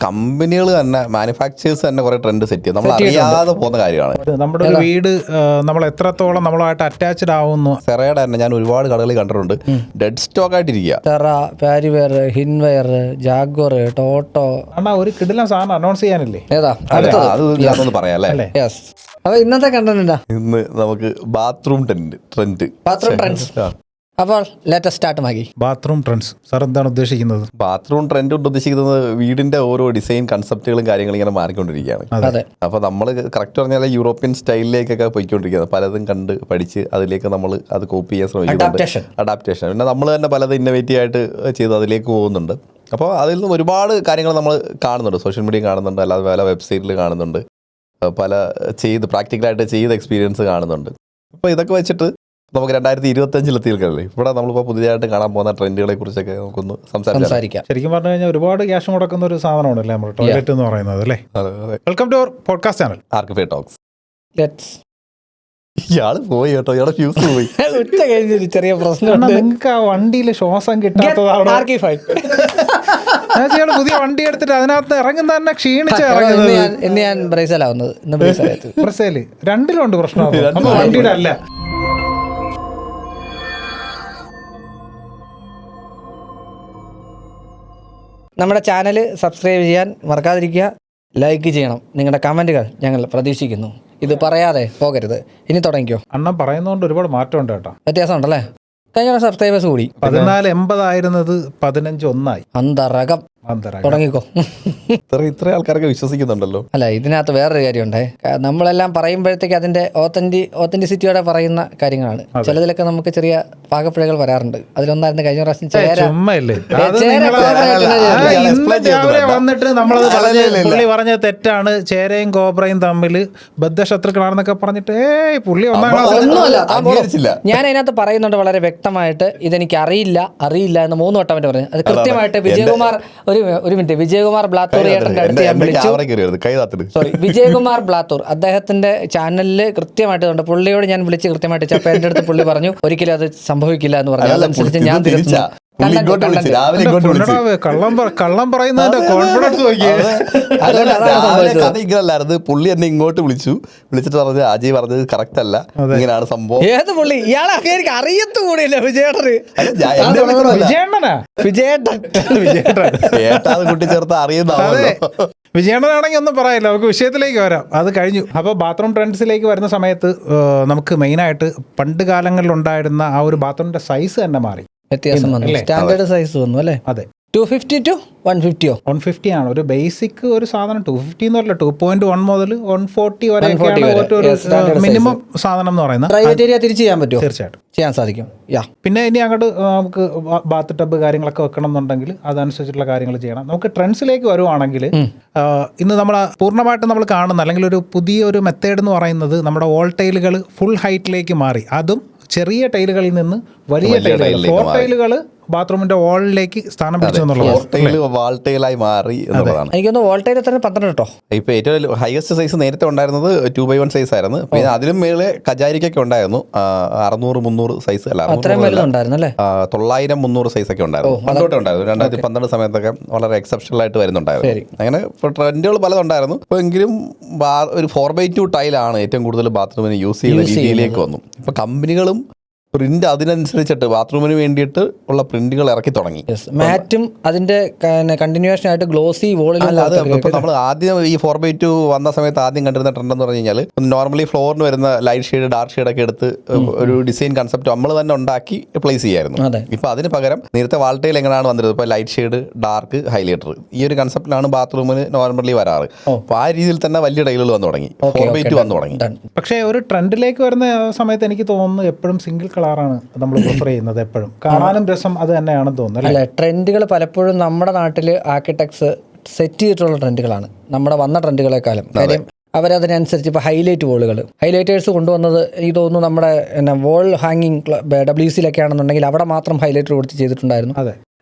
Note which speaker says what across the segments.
Speaker 1: കമ്പനികൾ തന്നെ മാനുഫാക്ചേഴ്സ് തന്നെ കുറെ ട്രെൻഡ് സെറ്റ് ചെയ്യും, നമ്മൾ അറിയാതെ പോകുന്ന കാര്യമാണ്.
Speaker 2: നമ്മുടെ ഒരു വീട് നമ്മൾ എത്രത്തോളം നമ്മളായിട്ട് അറ്റാച്ച്ഡ് ആവുന്നു.
Speaker 1: സെറയുടെ തന്നെ ഞാൻ ഒരുപാട് കടകളിൽ കണ്ടിട്ടുണ്ട്, ഡെഡ് സ്റ്റോക്ക് ആയിട്ടിരിക്കുക.
Speaker 3: സെറ, പാരിവെയർ, ഹിൻവെയർ, ജാഗ്വർ, ടോട്ടോ.
Speaker 2: ഒരു കിടിലൻ സാധനം അനൗൺസ് ചെയ്യാനില്ലേ?
Speaker 3: ഏതാ
Speaker 1: അത് ഞാനൊന്ന് പറയാം അല്ലേ.
Speaker 3: യെസ്. അപ്പൊ ഇന്നത്തെ കണ്ടന്റ്
Speaker 1: ഇന്ന് നമുക്ക് ബാത്റൂം ട്രെൻഡ്.
Speaker 3: അപ്പോൾ ലേറ്റസ്റ്റ് സ്റ്റാർട്ട് ആക്കി
Speaker 2: ബാത്റൂം ട്രെൻഡ്സ്. സാർ എന്താണ് ഉദ്ദേശിക്കുന്നത്?
Speaker 1: ബാത്റൂം ട്രെൻഡ് കൊണ്ട് ഉദ്ദേശിക്കുന്നത് വീടിന്റെ ഓരോ ഡിസൈൻ കൺസെപ്റ്റുകളും കാര്യങ്ങളും ഇങ്ങനെ മാറിക്കൊണ്ടിരിക്കുകയാണ്.
Speaker 3: അതെ.
Speaker 1: അപ്പോൾ നമ്മൾ കറക്റ്റ് പറഞ്ഞാൽ യൂറോപ്യൻ സ്റ്റൈലിലേക്കൊക്കെ പോയിക്കൊണ്ടിരിക്കുന്നത്, പലതും കണ്ട് പഠിച്ച് അതിലേക്ക് നമ്മൾ അത് കോപ്പി ചെയ്യാൻ ശ്രമിക്കുന്നുണ്ട്. അഡാപ്റ്റേഷൻ. പിന്നെ നമ്മൾ തന്നെ പലതും ഇന്നോവേറ്റീവ് ആയിട്ട് ചെയ്ത് അതിലേക്ക് പോകുന്നുണ്ട്. അപ്പോൾ അതിൽ നിന്ന് ഒരുപാട് കാര്യങ്ങൾ നമ്മൾ കാണുന്നുണ്ട്, സോഷ്യൽ മീഡിയ കാണുന്നുണ്ട്, അല്ലാതെ പല വെബ്സൈറ്റിൽ കാണുന്നുണ്ട്, പല പ്രാക്ടിക്കലായിട്ട് ചെയ്ത എക്സ്പീരിയൻസ് കാണുന്നുണ്ട്. അപ്പോൾ ഇതൊക്കെ വെച്ചിട്ട് നമുക്ക് 2025 എത്തിയിരിക്കല്ലേ, ഇവിടെ നമ്മളിപ്പോൾ പുതിയതായിട്ട് കാണാൻ പോകുന്ന ട്രെൻഡുകളെ കുറിച്ചൊക്കെ നമുക്കൊന്ന് സംസാരിക്കാം.
Speaker 2: ശരിക്കും പറഞ്ഞു കഴിഞ്ഞാൽ ഒരുപാട് ക്യാഷ് മുടക്കുന്ന ഒരു സാധനമാണല്ലേ നമ്മൾ ടോയ്ലറ്റ് എന്ന് പറയുന്നത് അല്ലേ. Welcome to our podcast channel
Speaker 1: Archify Talks. ഇയാള് പോയി കേട്ടോ, ഇയാളെ ഫ്യൂസ് പോയി.
Speaker 3: ഉച്ച കഴിഞ്ഞൊരു ചെറിയ പ്രശ്നം.
Speaker 2: നിങ്ങൾക്ക് ആ വണ്ടിയിൽ ശ്വാസം കിട്ടാത്തതാണ്. പുതിയ വണ്ടി എടുത്തിട്ട് അതിനകത്ത് ഇറങ്ങുന്ന തന്നെ ക്ഷീണിച്ച് ഇറങ്ങുന്നത്.
Speaker 3: ഞാൻ ബ്രസേലാവുന്നത്.
Speaker 2: ബ്രസേല് രണ്ടിലുണ്ട് പ്രശ്നം, വണ്ടിയുടെ അല്ല.
Speaker 3: നമ്മുടെ ചാനൽ സബ്സ്ക്രൈബ് ചെയ്യാൻ മറക്കാതിരിക്കുക, ലൈക്ക് ചെയ്യണം. നിങ്ങളുടെ കമൻറ്റുകൾ ഞങ്ങൾ പ്രതീക്ഷിക്കുന്നു. ഇത് പറയാതെ പോകരുത്. ഇനി തുടങ്ങിക്കോ.
Speaker 2: അണ്ണൻ പറയുന്നതുകൊണ്ട് ഒരുപാട് മാറ്റമുണ്ട് കേട്ടോ.
Speaker 3: വ്യത്യാസമുണ്ടല്ലേ? കഴിഞ്ഞ സബ്സ്ക്രൈബേഴ്സ് കൂടി
Speaker 2: 1480 ആയിരുന്നത് 1501
Speaker 3: അന്തരകം. തുടങ്ങിക്കോ.
Speaker 1: ഇത്ര ആൾക്കാരൊക്കെ വിശ്വസിക്കുന്നുണ്ടല്ലോ.
Speaker 3: അല്ല, ഇതിനകത്ത് വേറൊരു കാര്യമുണ്ടേ. നമ്മളെല്ലാം പറയുമ്പോഴത്തേക്ക് അതിന്റെ ഓത്തന്റിസിറ്റിയോടെ പറയുന്ന കാര്യങ്ങളാണ്. ചിലതിലൊക്കെ നമുക്ക് ചെറിയ പാകപ്പിഴകൾ വരാറുണ്ട്. അതിലൊന്നായിരുന്നു കഴിഞ്ഞ പ്രാവശ്യം
Speaker 2: വന്നിട്ട് നമ്മളത് പുള്ളി പറഞ്ഞത് തെറ്റാണ്, ചേരയും കോബ്രയും തമ്മിൽ ബദ്ധശത്രുക്കളാണെന്നൊക്കെ പറഞ്ഞിട്ട് പുള്ളി
Speaker 1: ഒന്നുമല്ല.
Speaker 3: ഞാൻ അതിനകത്ത് പറയുന്നുണ്ട് വളരെ വ്യക്തമായിട്ട്, ഇതെനിക്ക് അറിയില്ല എന്ന് 3 വട്ടം പറഞ്ഞു. അത് കൃത്യമായിട്ട് വിജയകുമാർ ഒരു മിനിറ്റ്, വിജയകുമാർ ബ്ലാത്തൂർ ഏട്ടൻ്റെ അടുത്ത് ഞാൻ വിളിച്ചു. സോറി, വിജയകുമാർ ബ്ലാത്തൂർ അദ്ദേഹത്തിന്റെ ചാനലിൽ കൃത്യമായിട്ട് പുള്ളിയോട് ഞാൻ വിളിച്ച് കൃത്യമായിട്ട് ചപ്പ എൻ്റെ അടുത്ത് പുള്ളി പറഞ്ഞു ഒരിക്കലും അത് സംഭവിക്കില്ല എന്ന് പറഞ്ഞു. അതനുസരിച്ച് ഞാൻ തിരുത്തുന്നു.
Speaker 2: കള്ളം പറയുന്നതിന്റെ കോൺഫിഡൻസ്
Speaker 1: ഇങ്ങനല്ലായിരുന്നു. പുള്ളി എന്നെ ഇങ്ങോട്ട് വിളിച്ചിട്ട് പറഞ്ഞത് അജയ് പറഞ്ഞത് കറക്റ്റ് അല്ല, ഇങ്ങനെയാണ് സംഭവം.
Speaker 3: ഏത് പുള്ളി? ഇയാളൊക്കെ എനിക്ക് അറിയത്തു കൂടിയില്ല.
Speaker 1: വിജയേട്ടൻ കൂട്ടിച്ചേർത്ത് അറിയുന്നതാണല്ലോ.
Speaker 2: വിജയണ്ണനാണെങ്കിൽ ഒന്നും പറയില്ല, നമുക്ക് വിഷയത്തിലേക്ക് വരാം. അത് കഴിഞ്ഞു. അപ്പോൾ ബാത്റൂം ട്രെൻഡ്സിലേക്ക് വരുന്ന സമയത്ത് നമുക്ക് മെയിനായിട്ട് പണ്ട് കാലങ്ങളിൽ ഉണ്ടായിരുന്ന ആ ഒരു ബാത്റൂമിന്റെ സൈസ് തന്നെ മാറി,
Speaker 3: വ്യത്യാസം വന്നു. സ്റ്റാൻഡേർഡ് സൈസ് വന്നു അല്ലേ?
Speaker 2: അതെ.
Speaker 3: 250 to 150
Speaker 2: 150 ആണ് ഒരു ബേസിക് ഒരു സാധനം. 250 എന്ന് പറഞ്ഞാൽ 2.1 മുതൽ 140 വരെ മിനിമം സാധനം എന്ന് പറയുന്നത്.
Speaker 3: പ്രൈവറ്റ് ഏരിയ തിരിച്ച് ചെയ്യാൻ പറ്റുമോ?
Speaker 2: തീർച്ചയായിട്ടും
Speaker 3: ചെയ്യാൻ സാധിക്കും.
Speaker 2: പിന്നെ ഇനി അങ്ങോട്ട് നമുക്ക് ബാത്ത് ടബ് കാര്യങ്ങളൊക്കെ വെക്കണം എന്നുണ്ടെങ്കിൽ അതനുസരിച്ചുള്ള കാര്യങ്ങൾ ചെയ്യണം. നമുക്ക് ട്രെൻഡ്സിലേക്ക് വരുവാണെങ്കിൽ ഇന്ന് നമ്മൾ പൂർണ്ണമായിട്ടും നമ്മൾ കാണുന്ന അല്ലെങ്കിൽ ഒരു പുതിയൊരു മെത്തേഡ് എന്ന് പറയുന്നത് നമ്മുടെ വോൾ ടൈലുകൾ ഫുൾ ഹൈറ്റിലേക്ക് മാറി. അതും ചെറിയ ടൈലുകളിൽ നിന്ന് വലിയ ടൈലുകൾ, 4 ടൈലുകൾ ബാത്റൂമിന്റെ വാളിലേക്ക് സ്ഥാനം പിടിച്ചു
Speaker 1: വാൾട്ടൈലായി മാറി എന്നുള്ളതാണ്.
Speaker 3: എനിക്കൊന്ന് വോൾട്ടേജ് എത്ര 12 കേട്ടോ.
Speaker 1: ഇപ്പൊ ഏറ്റവും ഹയസ്റ്റ് സൈസ് നേരത്തെ ഉണ്ടായിരുന്നത് 2x1 സൈസ് ആയിരുന്നു. പിന്നെ അതിലും മേലെ കജാരിക്കൊക്കെ ഉണ്ടായിരുന്നു 600-300 സൈസ് അല്ല 900-300 സൈസ് ഒക്കെ ഉണ്ടായിരുന്നു. പണ്ടോട്ടേ ഉണ്ടായിരുന്നു. 2012 സമയത്തൊക്കെ വളരെ എക്സെപ്ഷണൽ ആയിട്ട് വരുന്നുണ്ടായിരുന്നു. അങ്ങനെ ട്രെൻഡുകൾ പലതുണ്ടായിരുന്നു. ഇപ്പൊ എങ്കിലും ഒരു 4x2 ടൈലാണ് ഏറ്റവും കൂടുതൽ ബാത്റൂമിന് യൂസ് ചെയ്യുന്ന രീതിയിലേക്ക് വന്നു. ഇപ്പൊ കമ്പനികളും പ്രിന്റ് അതിനനുസരിച്ചിട്ട് ബാത്റൂമിന് വേണ്ടിയിട്ട് ഉള്ള പ്രിന്റുകൾ ഇറക്കി തുടങ്ങി.
Speaker 3: മാറ്റും അതിന്റെ കണ്ടിന്യൂഷൻ ആയിട്ട് ഗ്ലോസി വോളിൽ.
Speaker 1: നമ്മൾ ആദ്യം ഈ 4x2 വന്ന സമയത്ത് ആദ്യം കണ്ടിരുന്ന ട്രെൻഡ് എന്ന് പറഞ്ഞു കഴിഞ്ഞാൽ നോർമലി ഫ്ലോറിന് വരുന്ന ലൈറ്റ് ഷെയ്ഡ് ഡാർക്ക് ഷെയ്ഡ് ഒക്കെ എടുത്ത് ഒരു ഡിസൈൻ കൺസെപ്റ്റ് നമ്മൾ തന്നെ ഉണ്ടാക്കി പ്ലേസ് ചെയ്യായിരുന്നു. ഇപ്പൊ അതിന് പകരം നേരത്തെ വാൾട്ടയിൽ എങ്ങനെയാണ് വന്നിരുന്നത്, ഇപ്പൊ ലൈറ്റ് ഷെയ്ഡ് ഡാർക്ക് ഹൈലൈറ്റർ ഈ ഒരു കൺസെപ്റ്റിലാണ് ബാത്റൂമിന് നോർമലി വരാറ്. അപ്പൊ ആ രീതിയിൽ തന്നെ വലിയ ടൈലുകൾ വന്നു തുടങ്ങി, 4x2 വന്നു തുടങ്ങി.
Speaker 2: പക്ഷേ ഒരു ട്രെൻഡിലേക്ക് വരുന്ന സമയത്ത് എനിക്ക് തോന്നുന്നു എപ്പോഴും സിംഗിൾ കളറാണ് നമ്മൾ പ്രിഫർ ചെയ്യുന്നത്. എപ്പോഴും കാണാനും രസം അത് തന്നെയാണെന്ന് തോന്നുന്നു.
Speaker 3: അല്ല, ട്രെൻഡുകൾ പലപ്പോഴും നമ്മുടെ നാട്ടിൽ ആർക്കിടെക്ട്സ് സെറ്റ് ചെയ്തിട്ടുള്ള ട്രെൻഡുകളാണ് നമ്മുടെ വന്ന ട്രെൻഡുകളെക്കാളും. കാര്യം അവരതിനനുസരിച്ച് ഇപ്പോൾ ഹൈലൈറ്റേഴ്സ് കൊണ്ടുവന്നത് എനിക്ക് തോന്നുന്നു നമ്മുടെ വോൾ ഹാങ്ങിങ് WC-ലൊക്കെ ആണെന്നുണ്ടെങ്കിൽ അവിടെ മാത്രം ഹൈലൈറ്റർ കൊടുത്ത് ചെയ്തിട്ടുണ്ടായിരുന്നു.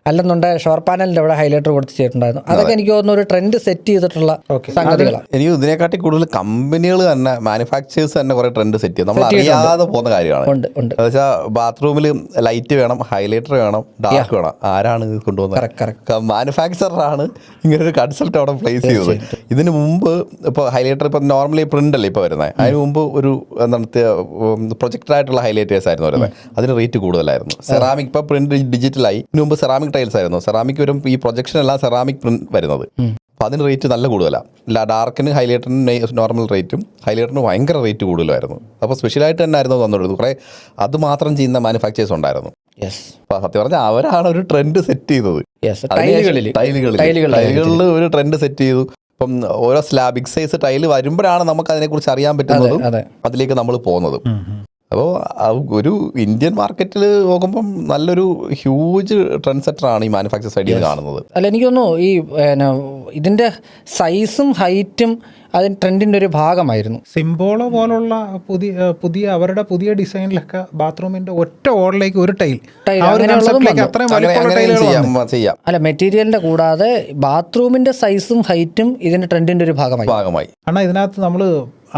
Speaker 3: അല്ലെന്നുണ്ടെങ്കിൽ ഷോർ പാനലിന്റെ അവിടെ ഹൈലൈറ്റർ കൊടുത്ത് ചെയ്തിട്ടുണ്ടായിരുന്നു. അതൊക്കെ എനിക്ക് തോന്നുന്നു ഒരു ട്രെൻഡ് സെറ്റ് ചെയ്തിട്ടുള്ള സംഗതികളാണ്.
Speaker 1: എനിക്ക് ഇതിനെക്കാട്ടി കൂടുതൽ കമ്പനികൾ തന്നെ മാനുഫാക്ചേഴ്സ് തന്നെ കുറെ ട്രെൻഡ് സെറ്റ് ചെയ്യും, നമ്മൾ അറിയാതെ പോകുന്ന കാര്യമാണ്. വെച്ചാൽ ബാത്റൂമിൽ ലൈറ്റ് വേണം, ഹൈലൈറ്റർ വേണം, ഡാർക്ക് വേണം. ആരാണ് ഇത് കൊണ്ടുവന്നത്? മാനുഫാക്ചറാണ് ഇങ്ങനെ ഒരു കൺസെപ്റ്റ് അവിടെ പ്ലേസ് ചെയ്തത്. ഇതിന് മുമ്പ് ഇപ്പോൾ ഹൈലൈറ്റർ ഇപ്പം നോർമലി പ്രിന്റ് അല്ലേ ഇപ്പോൾ വരുന്നത്, അതിന് മുമ്പ് ഒരു എന്താണ് പ്രൊജക്ടറായിട്ടുള്ള ഹൈലൈറ്റേഴ്സ് ആയിരുന്നു വരുന്നത്. അതിന് റേറ്റ് കൂടുതലായിരുന്നു. സെറാമിക് ഇപ്പോൾ പ്രിന്റ് ഡിജിറ്റലായി. ഇതിന് മുമ്പ് സെറാമിക് ടൈൽസ് ആയിരുന്നു. സെറാമിക് വരും ഈ പ്രൊജക്ഷൻ എല്ലാം സെറാമിക് പ്രിന്റ് വരുന്നത്. അപ്പോൾ അതിന് റേറ്റ് നല്ല കൂടുതലാണ്. ഡാർക്കിന് ഹൈലൈറ്ററിന് നോർമൽ റേറ്റും ഹൈലൈറ്ററിന് ഭയങ്കര റേറ്റ് കൂടുതലായിരുന്നു. അപ്പോൾ സ്പെഷ്യലായിട്ട് തന്നെ ആയിരുന്നു തന്നിരുന്നത്. കുറേ അത് മാത്രം ചെയ്യുന്ന മാനുഫാക്ചേഴ്സ് ഉണ്ടായിരുന്നു. അപ്പോൾ സത്യം പറഞ്ഞാൽ അവരാണ് ഒരു ട്രെൻഡ് സെറ്റ് ചെയ്തത്. ടൈലുകളിൽ ഒരു ട്രെൻഡ് സെറ്റ് ചെയ്തു. ഇപ്പം ഓരോ ബിഗ് സൈസ് ടൈല് വരുമ്പോഴാണ് നമുക്ക് അതിനെക്കുറിച്ച് അറിയാൻ പറ്റുന്നതും അതിലേക്ക് നമ്മൾ പോകുന്നതും. അപ്പോൾ ഒരു ഇന്ത്യൻ മാർക്കറ്റിൽ നോക്കുമ്പം നല്ലൊരു ഹ്യൂജ് ട്രെൻഡ് സെറ്ററാണ് ഈ മാനുഫാക്ചർ സൈഡിൽ കാണുന്നത്.
Speaker 3: അല്ല, എനിക്ക് തോന്നുന്നു ഈ ഇതിൻ്റെ സൈസും ഹൈറ്റും അതിന് ട്രെൻഡിൻ്റെ ഒരു ഭാഗമായിരുന്നു.
Speaker 2: സിംബോളോ പോലുള്ള പുതിയ അവരുടെ പുതിയ ഡിസൈനിലൊക്കെ ബാത്റൂമിന്റെ ഒറ്റ ഓളിലേക്ക് ഒരു ടൈൽ
Speaker 1: ചെയ്യാം.
Speaker 3: അല്ല, മെറ്റീരിയലിന്റെ കൂടാതെ ബാത്റൂമിന്റെ സൈസും ഹൈറ്റും ഇതിന്റെ ട്രെൻഡിന്റെ ഒരു ഭാഗമായി.
Speaker 2: കാരണം ഇതിനകത്ത് നമ്മൾ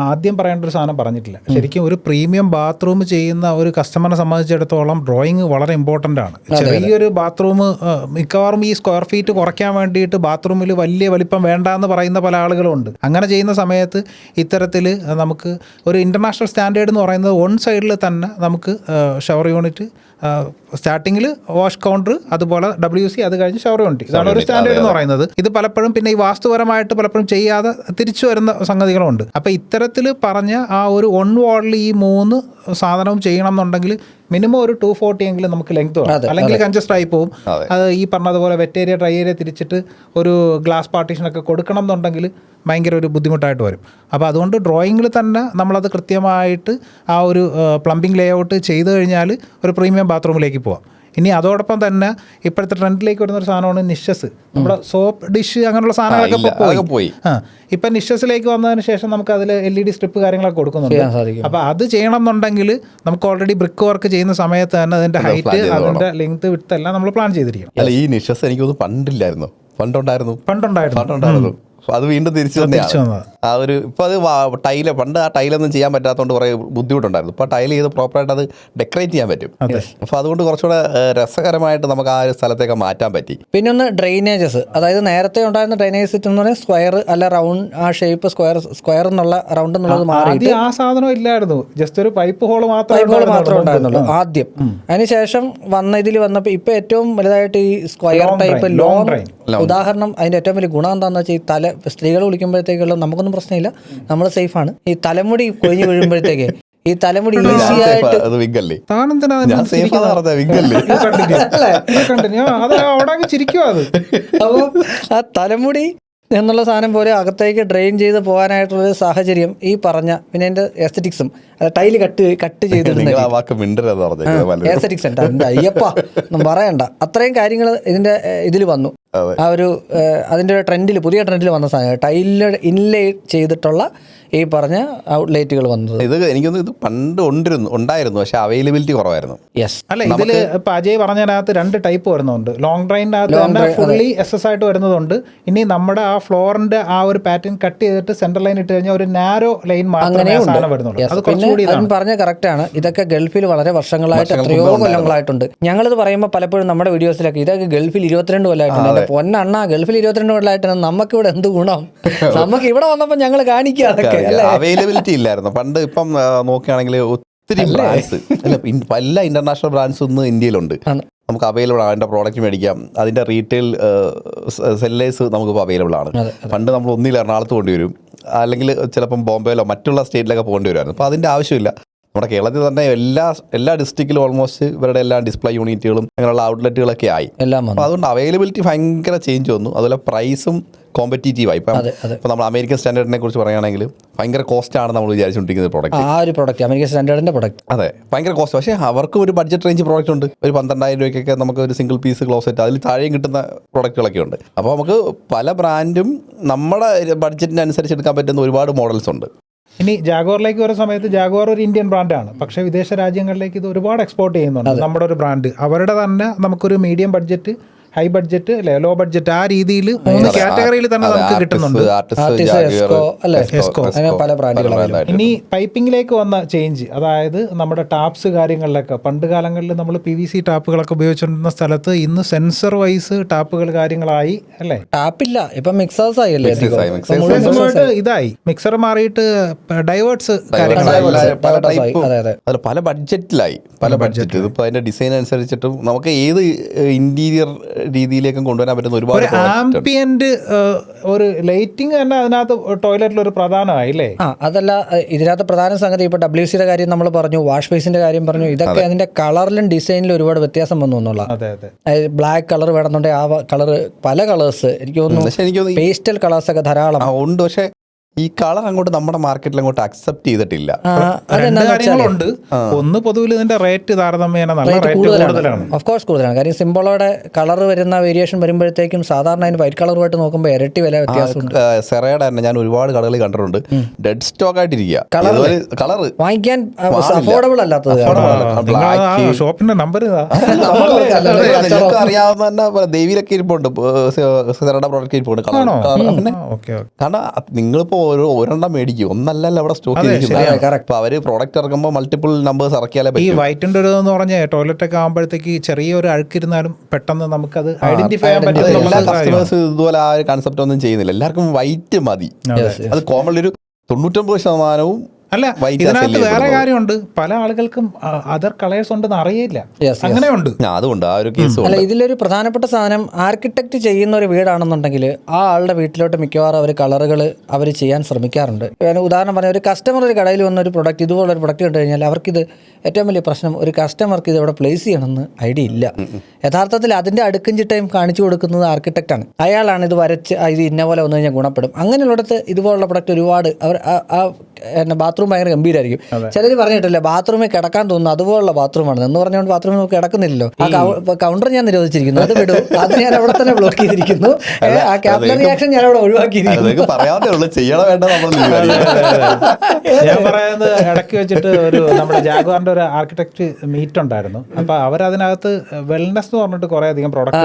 Speaker 2: ആദ്യം പറയേണ്ട ഒരു സാധനം പറഞ്ഞിട്ടില്ല. ശരിക്കും ഒരു പ്രീമിയം ബാത്റൂം ചെയ്യുന്ന ഒരു കസ്റ്റമറിനെ സംബന്ധിച്ചിടത്തോളം ഡ്രോയിങ് വളരെ ഇമ്പോർട്ടൻ്റ് ആണ്. ചെറിയൊരു ബാത്റൂം മിക്കവാറും ഈ സ്ക്വയർ ഫീറ്റ് കുറയ്ക്കാൻ വേണ്ടിയിട്ട് ബാത്റൂമിൽ വലിയ വലിപ്പം വേണ്ട എന്ന് പറയുന്ന പല ആളുകളുണ്ട്. അങ്ങനെ ചെയ്യുന്ന സമയത്ത് ഇത്തരത്തിൽ നമുക്ക് ഒരു ഇൻ്റർനാഷണൽ സ്റ്റാൻഡേർഡ് എന്ന് പറയുന്നത് വൺ സൈഡിൽ തന്നെ നമുക്ക് ഷവർ യൂണിറ്റ് സ്റ്റാർട്ടിങ്ങിൽ വാഷ് കൗണ്ടർ, അതുപോലെ WC, അത് കഴിഞ്ഞ് ഷവർ യൂണിറ്റ്. ഇതാണ് ഒരു സ്റ്റാൻഡേർഡ് എന്ന് പറയുന്നത്. ഇത് പലപ്പോഴും പിന്നെ ഈ വാസ്തുപരമായിട്ട് പലപ്പോഴും ചെയ്യാതെ തിരിച്ചു വരുന്ന സംഗതികളുണ്ട്. അപ്പോൾ ഇത്തരത്തിൽ പറഞ്ഞ ആ ഒരു വൺ വാളിൽ ഈ 3 സാധനവും ചെയ്യണം എന്നുണ്ടെങ്കിൽ മിനിമം ഒരു 240 എങ്കിലും നമുക്ക് ലെങ്ത് വേണം, അല്ലെങ്കിൽ കൺജസ്റ്റ് ആയി പോകും. അത് ഈ പറഞ്ഞതുപോലെ വെറ്റ് ഏരിയ ഡ്രൈ ഏരിയ തിരിച്ചിട്ട് ഒരു ഗ്ലാസ് പാർട്ടീഷനൊക്കെ കൊടുക്കണം എന്നുണ്ടെങ്കിൽ ഭയങ്കര ഒരു ബുദ്ധിമുട്ടായിട്ട് വരും. അപ്പോൾ അതുകൊണ്ട് ഡ്രോയിങ്ങിൽ തന്നെ നമ്മളത് കൃത്യമായിട്ട് ആ ഒരു പ്ലംബിംഗ് ലേ ഔട്ട് ചെയ്ത് കഴിഞ്ഞാൽ ഒരു പ്രീമിയം ബാത്റൂമിലേക്ക് പോവാം. ഇനി അതോടൊപ്പം തന്നെ ഇപ്പോഴത്തെ ട്രെൻഡിലേക്ക് വരുന്ന ഒരു സാധനമാണ് നിഷസ്. നമ്മുടെ സോപ്പ് ഡിഷ് അങ്ങനെയുള്ള സാധനങ്ങളൊക്കെ പോയി. ഇപ്പം നിഷസിലേക്ക് വന്നതിന് ശേഷം നമുക്ക് അതിൽ LED സ്ട്രിപ്പ് കാര്യങ്ങളൊക്കെ കൊടുക്കുന്നുണ്ട്. അപ്പോൾ അത് ചെയ്യണം എന്നുണ്ടെങ്കിൽ നമുക്ക് ഓൾറെഡി ബ്രിക്ക് വർക്ക് ചെയ്യുന്ന സമയത്ത് തന്നെ അതിൻ്റെ ഹൈറ്റ്, അതിൻ്റെ ലെങ്ത്, വിഡ്ത്ത് എല്ലാം നമ്മൾ പ്ലാൻ ചെയ്തിരിക്കണം.
Speaker 1: അല്ല, ഈ നിഷസ് എനിക്കൊന്നും പണ്ടില്ലായിരുന്നു. പണ്ടുണ്ടായിരുന്നു. അത് വീണ്ടും തിരിച്ചു തന്നെയാണ്. ആ ഒരു ഇപ്പം അത് പണ്ട് ആ ടൈലൊന്നും ചെയ്യാൻ പറ്റാത്തതുകൊണ്ട് കുറേ ബുദ്ധിമുട്ടുണ്ടായിരുന്നു. ഇപ്പോൾ ടൈൽ ചെയ്ത് പ്രോപ്പറായിട്ട് അത് ഡെക്കറേറ്റ് ചെയ്യാൻ പറ്റും. അപ്പോൾ അതുകൊണ്ട് കുറച്ചുകൂടെ രസകരമായിട്ട് നമുക്ക് ആ ഒരു സ്ഥലത്തേക്ക് മാറ്റാൻ പറ്റി.
Speaker 3: പിന്നെ ഒന്ന് ഡ്രെയിനേജസ്, അതായത് നേരത്തെ ഉണ്ടായിരുന്ന ഡ്രെയിനേജ് സിസ്റ്റം എന്ന് പറഞ്ഞാൽ സ്ക്വയർ അല്ല റൗണ്ട്, ആ ഷേപ്പ് സ്ക്വയർ എന്നുള്ള റൗണ്ട് എന്നുള്ളത് മാറി
Speaker 2: ആ സാധനം ഇല്ലായിരുന്നു. ജസ്റ്റ് ഒരു പൈപ്പ് ഹോൾ മാത്രമേ
Speaker 3: ഉണ്ടായിരുന്നുള്ളൂ ആദ്യം. അതിനുശേഷം ഇതിൽ വന്നപ്പോൾ ഇപ്പം ഏറ്റവും വലുതായിട്ട് ഈ സ്ക്വയർ ടൈപ്പ് ലോങ്. ഉദാഹരണം, അതിൻ്റെ ഏറ്റവും വലിയ ഗുണം എന്താണെന്ന് വെച്ചാൽ ഈ സ്ത്രീകൾ വിളിക്കുമ്പോഴത്തേക്കുള്ള നമുക്കൊന്നും പ്രശ്നമില്ല, നമ്മൾ സേഫാണ്. ഈ തലമുടി കൊഴിഞ്ഞു വീഴുമ്പോഴത്തേക്ക് ഈ തലമുടി ഈസി ആയിട്ട് അപ്പോൾ ആ തലമുടി എന്നുള്ള സാധനം പോലെ അകത്തേക്ക് ഡ്രെയിൻ ചെയ്ത് പോകാനായിട്ടുള്ളൊരു സാഹചര്യം ഈ പറഞ്ഞ, പിന്നെ അതിൻ്റെ എസ്തറ്റിക്സും ടൈല് കട്ട് ചെയ്തിട്ടുണ്ട്. എസ്തറ്റിക്സ് ഉണ്ട്, എൻ്റെ അയ്യപ്പ ഒന്നും പറയണ്ട. അത്രയും കാര്യങ്ങൾ ഇതിൽ വന്നു. ആ ഒരു അതിൻ്റെ ട്രെൻഡിൽ, പുതിയ ട്രെൻഡിൽ വന്ന സാധനം ടൈലിൽ ഇൻലേ ചെയ്തിട്ടുള്ള ഈ പറഞ്ഞ ഔട്ട്ലെറ്റുകൾ വന്നത്.
Speaker 1: ഇത് എനിക്കൊന്ന് ഇത് പണ്ട് ഉണ്ടായിരുന്നു, പക്ഷെ അവൈലബിലിറ്റി കുറവായിരുന്നു.
Speaker 3: യെസ്.
Speaker 2: അല്ല, ഇതിൽ ഇപ്പം അജയ് പറഞ്ഞതിനകത്ത് 2 ടൈപ്പ് വരുന്നുണ്ട്. ലോങ് ഡ്രൈനകത്ത് തന്നെ ഫുള്ളി SS ആയിട്ട് വരുന്നതുണ്ട്. ഇനി നമ്മുടെ ആ ഫ്ലോറിന്റെ ആ ഒരു പാറ്റേൺ കട്ട് ചെയ്തിട്ട് സെന്റർ ലൈൻ ഇട്ട് കഴിഞ്ഞാൽ ഒരു നാരോ ലൈൻ മാത്രമേ സാധനം വരുന്നുള്ളൂ. അത് കുറച്ചുകൂടി
Speaker 3: പറഞ്ഞ കറക്റ്റാണ്. ഇതൊക്കെ ഗൾഫിൽ വളരെ വർഷങ്ങളായിട്ട്, എത്രയോ കൊല്ലങ്ങളായിട്ടുണ്ട്. ഞങ്ങളിത് പറയുമ്പോൾ പലപ്പോഴും നമ്മുടെ വീഡിയോസിലൊക്കെ ഇതൊക്കെ ഗൾഫിൽ 22 കൊല്ലമായിട്ടുണ്ട്. പൊന്നണ്ണ, ഗൾഫിൽ 22 കൊല്ലമായിട്ടാണ്, നമുക്കിവിടെ എന്ത് ഗുണം? നമുക്ക് ഇവിടെ വന്നപ്പോൾ ഞങ്ങൾ കാണിക്കുക അതൊക്കെ.
Speaker 1: അവൈലബിലിറ്റി ഇല്ലായിരുന്നു പണ്ട്. ഇപ്പം നോക്കുകയാണെങ്കിൽ ഒത്തിരി ബ്രാൻഡ്സ്, എല്ലാ ഇന്റർനാഷണൽ ബ്രാൻഡ്സ് ഇന്ന് ഇന്ത്യയിലുണ്ട്. നമുക്ക് അവൈലബിൾ ആണ്. അതിൻ്റെ പ്രോഡക്റ്റ് മേടിക്കാം. അതിൻ്റെ റീറ്റെയിൽ സെല്ലേഴ്സ് നമുക്കിപ്പോൾ അവൈലബിൾ ആണ്. പണ്ട് നമ്മൾ ഒന്നിൽ എറണാകുളത്ത് കൊണ്ടുവരും, അല്ലെങ്കിൽ ചിലപ്പം ബോംബെയിലോ മറ്റുള്ള സ്റ്റേറ്റിലൊക്കെ പോകേണ്ടി വരുമായിരുന്നു. അപ്പോൾ അതിൻ്റെ ആവശ്യമില്ല. നമ്മുടെ കേരളത്തിൽ തന്നെ എല്ലാ ഡിസ്ട്രിക്റ്റിലും ഓൾമോസ്റ്റ് ഇവരുടെ എല്ലാ ഡിസ്പ്ലേ യൂണിറ്റുകളും അങ്ങനെയുള്ള ഔട്ട്ലെറ്റുകളൊക്കെ ആയി. അപ്പോൾ അതുകൊണ്ട് അവൈലബിലിറ്റി ഭയങ്കര ചേഞ്ച് വന്നു. അതുപോലെ പ്രൈസും കോമ്പറ്റീറ്റീവായി. ഇപ്പം നമ്മൾ അമേരിക്കൻ സ്റ്റാൻഡേർഡിനെ കുറിച്ച് പറയുകയാണെങ്കിൽ ഭയങ്കര കോസ്റ്റാണ് നമ്മൾ വിചാരിച്ചുകൊണ്ടിരിക്കുന്നത്
Speaker 3: പ്രോഡക്റ്റ് അമേരിക്കൻ സ്റ്റാൻഡേർഡിൻ്റെ പ്രോഡക്റ്റ്.
Speaker 1: അതെ, ഭയങ്കര കോസ്റ്റ്. പക്ഷേ അവർക്ക് ഒരു ബഡ്ജറ്റ് റേഞ്ച് പ്രോഡക്റ്റ് ഉണ്ട്. ഒരു 12,000 രൂപയ്ക്കൊക്കെ നമുക്ക് ഒരു സിംഗിൾ പീസ് ക്ലോസറ്റ്, അതിൽ താഴെയും കിട്ടുന്ന പ്രോഡക്റ്റുകളൊക്കെ ഉണ്ട്. അപ്പോൾ നമുക്ക് പല ബ്രാൻഡും നമ്മുടെ ബഡ്ജറ്റിനനുസരിച്ച് എടുക്കാൻ പറ്റുന്ന ഒരുപാട് മോഡൽസ് ഉണ്ട്.
Speaker 2: ഇനി ജാഗ്വാറിലേക്ക് വരുന്ന സമയത്ത് ജാഗ്വാർ ഒരു ഇന്ത്യൻ ബ്രാൻഡാണ്, പക്ഷേ വിദേശ രാജ്യങ്ങളിലേക്ക് ഇത് ഒരുപാട് എക്സ്പോർട്ട് ചെയ്യുന്നുണ്ട്. നമ്മുടെ ഒരു ബ്രാൻഡ് അവരുടെ തന്നെ നമുക്കൊരു മീഡിയം ബഡ്ജറ്റ് ഹൈ ബഡ്ജറ്റ് അല്ലെ ലോ ബഡ്ജറ്റ് ആ രീതിയിൽ 3 കാറ്റഗറിയിൽ തന്നെ നമുക്ക് കിട്ടുന്നുണ്ട്.
Speaker 3: പല ബ്രാൻഡുകളും.
Speaker 2: ഇനി പൈപ്പിങ്ങിലേക്ക് വന്ന ചേഞ്ച്, അതായത് നമ്മുടെ ടാപ്സ് കാര്യങ്ങളിലൊക്കെ പണ്ട് കാലങ്ങളിൽ നമ്മൾ PVC ടാപ്പുകളൊക്കെ ഉപയോഗിച്ചിരുന്ന സ്ഥലത്ത് ഇന്ന് സെൻസർ വൈസ് ടാപ്പുകൾ കാര്യങ്ങളായി അല്ലേ?
Speaker 3: ടാപ്പില്ല, ഇപ്പൊ മിക്സേഴ്സ് ആയല്ലേ.
Speaker 2: ഇതായി മിക്സർ മാറിയിട്ട് ഡൈവേർട്സ്
Speaker 1: പല ബഡ്ജറ്റിലായി, പല ബഡ്ജറ്റ്. ഇതിപ്പോ അതിന്റെ ഡിസൈൻ അനുസരിച്ചിട്ടും നമുക്ക് ഏത് ഇന്റീരിയർ രീതിയിലേക്കും കൊണ്ടുവരാൻ പറ്റുന്ന ഒരുപാട്
Speaker 2: ആംബിയന്റ് ഒരു ലൈറ്റിംഗ് തന്നെ അതിനകത്ത് ടോയ്ലറ്റിൽ ഒരു പ്രധാനമായി അല്ലേ?
Speaker 3: അതല്ല, ഇതിനകത്ത് പ്രധാന സംഗതി ഇപ്പൊ WC കാര്യം നമ്മൾ പറഞ്ഞു, വാഷ് ബേസിന്റെ കാര്യം പറഞ്ഞു. ഇതൊക്കെ അതിന്റെ കളറിലും ഡിസൈനിലും ഒരുപാട് വ്യത്യാസം വന്നു എന്നുള്ള. ബ്ലാക്ക് കളർ വേണമെന്നുണ്ടെങ്കിൽ ആ കളർ പല കളേഴ്സ് എനിക്ക് തോന്നുന്നു പേസ്റ്റൽ കളേഴ്സ് ഒക്കെ ധാരാളം
Speaker 1: ഉണ്ട്. പക്ഷെ ഈ കളർ അങ്ങോട്ട് നമ്മുടെ മാർക്കറ്റിൽ അങ്ങോട്ട് അക്സെപ്റ്റ് ചെയ്തിട്ടില്ല.
Speaker 2: കാര്യങ്ങളുണ്ട്. ഒന്ന് പൊതുവിൽ ഇതിന്റെ റേറ്റ് താരതമ്യേന നല്ല റേറ്റ് കൂടുതലാണ്.
Speaker 3: ഓഫ് കോഴ്സ് കൂടുതലാണ്. കാര്യം സിംബോളോടെ കളർ വരുന്ന വേരിയേഷൻ വരുമ്പോഴത്തേക്കും സാധാരണ അതിന് വൈറ്റ് കളറുമായിട്ട് നോക്കുമ്പോൾ ഇരട്ടി വില വ്യത്യാസമുണ്ട്.
Speaker 1: സെറയുടെ തന്നെ ഞാൻ ഒരുപാട് കടകളിൽ കണ്ടിട്ടുണ്ട്, ഡെഡ് സ്റ്റോക്ക് ആയിട്ടിരിക്കുക. കളർ വാങ്ങിക്കാൻ
Speaker 3: അഫോർഡബിൾ അല്ലാത്തത്.
Speaker 2: ഷോപ്പിന്റെ നമ്പർ
Speaker 1: അറിയാവുന്ന തന്നെ ദേവിയിലൊക്കെ ഇരിപ്പുണ്ട്, സെറയുടെ പ്രോഡക്റ്റ് ഇരിപ്പുണ്ട്. കാരണം നിങ്ങളിപ്പോ ഒരെണ്ണം മേടിക്കും, ഒന്നല്ലല്ലോ അവിടെ സ്റ്റോക്ക് ചെയ്തിരിക്കുന്നത്. അവര് പ്രോഡക്റ്റ് ഇറക്കുമ്പോൾ മൾട്ടിപ്പിൾ നമ്പേഴ്സ് ഇറക്കിയാലേ
Speaker 2: ഈ വൈറ്റിന്റെ ഒരു എന്ന് പറഞ്ഞാൽ ടോയ്ലറ്റ് ഒക്കെ ആകുമ്പോഴത്തേക്ക് ചെറിയൊരു അഴുക്കിരുന്നാലും പെട്ടെന്ന് നമുക്കത് ഐഡന്റിഫൈ ചെയ്യാൻ പറ്റും.
Speaker 1: കസ്റ്റമേഴ്സ് ഇതുപോലെ ആ ഒരു കൺസെപ്റ്റ് ഒന്നും ചെയ്യുന്നില്ല. എല്ലാവർക്കും വൈറ്റ് മതി. അത് കോമൺ ഒരു 99%
Speaker 2: അല്ല, ഇതിനകത്ത് വേറെ കാര്യമുണ്ട്. പല ആളുകൾക്കും അതർ കളേഴ്സ് ഉണ്ടെന്ന് അറിയില്ല, അങ്ങനെയുണ്ട്.
Speaker 1: അതുകൊണ്ട് ആ ഒരു കേസ്
Speaker 3: അല്ല, ഇതിലൊരു പ്രധാനപ്പെട്ട സാധനം ആർക്കിടെക്ട് ചെയ്യുന്ന ഒരു വീടാണെന്നുണ്ടെങ്കിൽ ആ ആളുടെ വീട്ടിലോട്ട് മിക്കവാറും അവർ കളറുകൾ അവർ ചെയ്യാൻ ശ്രമിക്കാറുണ്ട്. ഉദാഹരണം പറഞ്ഞാൽ ഒരു കസ്റ്റമർ ഒരു കടയിൽ വന്ന ഒരു പ്രൊഡക്റ്റ്, ഇതുപോലെ ഒരു പ്രൊഡക്റ്റ് കണ്ടു കഴിഞ്ഞാൽ അവർക്കിത് ഏറ്റവും വലിയ പ്രശ്നം, ഒരു കസ്റ്റമർക്ക് ഇത് ഇവിടെ പ്ലേസ് ചെയ്യണമെന്ന് ഐഡിയ ഇല്ല. യഥാർത്ഥത്തിൽ അതിൻ്റെ അടുക്കും ചിട്ടയും കാണിച്ചു കൊടുക്കുന്നത് ആർക്കിടെക്റ്റാണ്. അയാളാണ് ഇത് വരച്ച് ഇത് ഇന്ന പോലെ വന്നു കഴിഞ്ഞാൽ ഗുണപ്പെടും. അങ്ങനെയുള്ളിടത്ത് ഇതുപോലുള്ള പ്രൊഡക്റ്റ് ഒരുപാട് അവർ ബാത്റൂം ഭയങ്കര ഗംഭീരമായിരിക്കും. ചിലർ പറഞ്ഞിട്ടില്ല ബാത്റൂമിൽ കിടക്കാൻ തോന്നുന്നു അതുപോലുള്ള ബാത്റൂമാണ് എന്ന് പറഞ്ഞുകൊണ്ട് ബാത്റൂമിൽ കിടക്കുന്നില്ലല്ലോ. ആ കൗണ്ടർ ഞാൻ നിരോധിച്ചിരിക്കുന്നു, അത് വിടും, അത് ഞാൻ അവിടെ തന്നെ ബ്ലോക്ക് ചെയ്തിരിക്കുന്നു. ആ ക്യാപിലറി റിയാക്ഷൻ ഞാൻ അവിടെ ഒഴിവാക്കിയിരിക്കുന്നു.
Speaker 2: ഞാൻ പറയുന്നത് ഇടയ്ക്ക് വെച്ചിട്ട് ഒരു നമ്മുടെ ജാഗ്വാറിന്റെ ഒരു ആർക്കിടെക്ട് മീറ്റ് ഉണ്ടായിരുന്നു. അപ്പൊ അവരതിനകത്ത് വെൽനെസ് എന്ന് പറഞ്ഞിട്ട് കുറെ അധികം പ്രോഡക്റ്റ്,